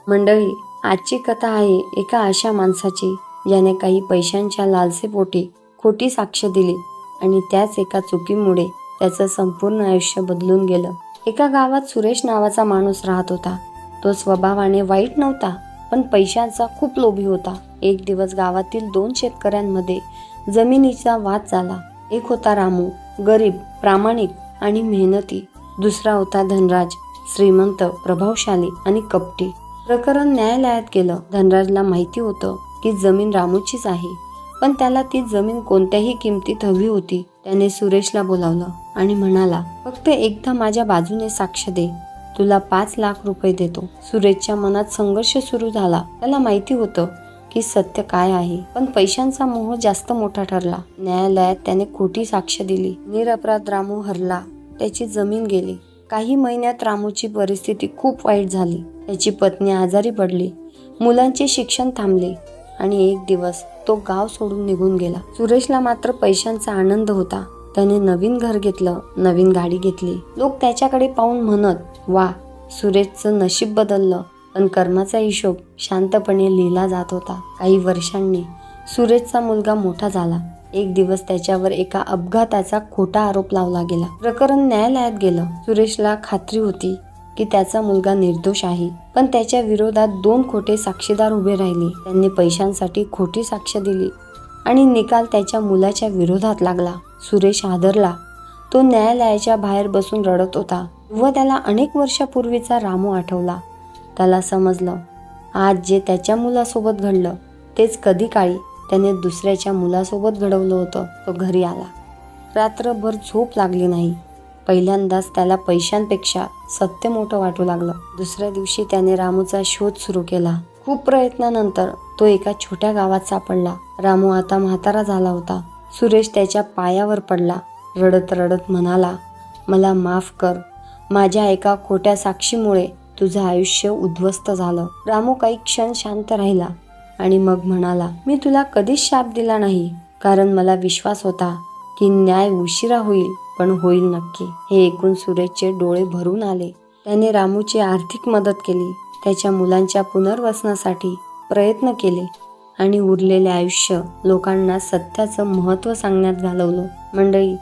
मंडळी, आजची कथा आहे एका अशा माणसाची ज्याने काही पैशांच्या लालसेपोटी खोटी साक्ष दिली आणि त्याच एका चुकीमुळे त्याचं संपूर्ण आयुष्य बदलून गेलं. एका गावात सुरेश नावाचा माणूस राहत होता. तो स्वभावाने वाईट नव्हता, पण पैशांचा खूप लोभी होता. एक दिवस गावातील 2 शेतकऱ्यांमध्ये जमिनीचा वाद झाला. एक होता रामू, गरीब, प्रामाणिक आणि मेहनती. दुसरा होता धनराज, श्रीमंत, प्रभावशाली आणि कपटी. प्रकरण न्यायालयात गेलं. धनराजला माहिती होतं की जमीन रामूचीच आहे, पण त्याला ती जमीन कोणत्याही किमतीत हवी होती. त्याने सुरेशला बोलावलं आणि म्हणाला, फक्त एकदा माझ्या बाजूने साक्ष दे, तुला 5 लाख रुपये देतो. सुरेशच्या मनात संघर्ष सुरू झाला. त्याला माहिती होतं की सत्य काय आहे, पण पैशांचा मोह जास्त मोठा ठरला. न्यायालयात त्याने खोटी साक्ष दिली. निरपराध रामू हरला. त्याची जमीन गेली. काही महिन्यात रामूची परिस्थिती खूप वाईट झाली. त्याची पत्नी आजारी पडली. मुलांचे शिक्षण थांबले आणि एक दिवस तो गाव सोडून निघून गेला. सुरेशला मात्र पैशांचा आनंद होता. त्याने नवीन घर घेतलं, नवीन गाडी घेतली. लोक त्याच्याकडे पाहून म्हणत, वा, सुरेशचं नशीब बदललं. पण कर्माचा हिशोब शांतपणे लिहिला जात होता. काही वर्षांनी सुरेशचा मुलगा मोठा झाला. एक दिवस त्याच्यावर एका अपघाताचा खोटा आरोप लावला गेला. प्रकरण न्यायालयात गेलं. सुरेशला खात्री होती की त्याचा मुलगा निर्दोष आहे, पण त्याच्या विरोधात 2 खोटे साक्षीदार उभे राहिले. त्यांनी पैशांसाठी खोटी साक्ष दिली आणि निकाल त्याच्या मुलाच्या विरोधात लागला. सुरेश हादरला. तो न्यायालयाच्या बाहेर बसून रडत होता. व त्याला अनेक वर्षापूर्वीचा रामू आठवला. त्याला समजलं, आज जे त्याच्या मुलासोबत घडलं तेच कधी काळी त्याने दुसऱ्याच्या मुलासोबत घडवलं होतं. तो घरी आला. रात्रभर झोप लागली नाही. पहिल्यांदाच त्याला पैशांपेक्षा सत्य मोठं वाटू लागलं. दुसऱ्या दिवशी त्याने रामूचा शोध सुरू केला. खूप प्रयत्नानंतर तो एका छोट्या गावात सापडला. रामू आता म्हातारा झाला होता. सुरेश त्याच्या पायावर पडला. रडत रडत म्हणाला, मला माफ कर. माझ्या एका खोट्या साक्षीमुळे तुझं आयुष्य उद्ध्वस्त झालं. रामू काही क्षण शांत राहिला आणि मग म्हणाला, मी तुला कधीच शाप दिला नाही, कारण मला विश्वास होता की न्याय उशिरा होईल, पण होईल नक्की. हे ऐकून सुरेशचे डोळे भरून आले. त्याने रामूची आर्थिक मदत केली, त्याच्या मुलांच्या पुनर्वसनासाठी प्रयत्न केले आणि उरलेले आयुष्य लोकांना सत्याचं महत्त्व सांगण्यात घालवलं. मंडळी,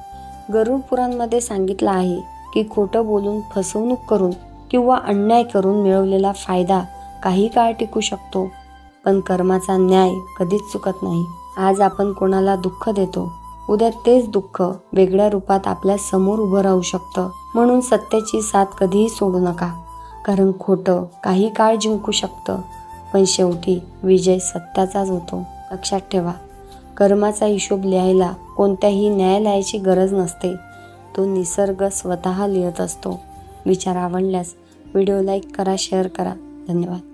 गरुड पुराणमध्ये सांगितलं आहे की खोटं बोलून, फसवणूक करून किंवा अन्याय करून मिळवलेला फायदा काही काळ टिकू शकतो, पण कर्माचा न्याय कधीच चुकत नाही. आज आपण कोणाला दुःख देतो, उद्या तेच दुःख वेगळ्या रूपात आपल्या समोर उभं राहू शकतं. म्हणून सत्याची साथ कधीही सोडू नका, कारण खोटं काही काळ जिंकू शकतं, पण शेवटी विजय सत्याचाच होतो. लक्षात ठेवा, कर्माचा हिशोब लिहायला कोणत्याही न्यायालयाची गरज नसते. तो निसर्ग स्वतः लिहत असतो. विचार आवडल्यास व्हिडिओ लाईक करा, शेअर करा. धन्यवाद.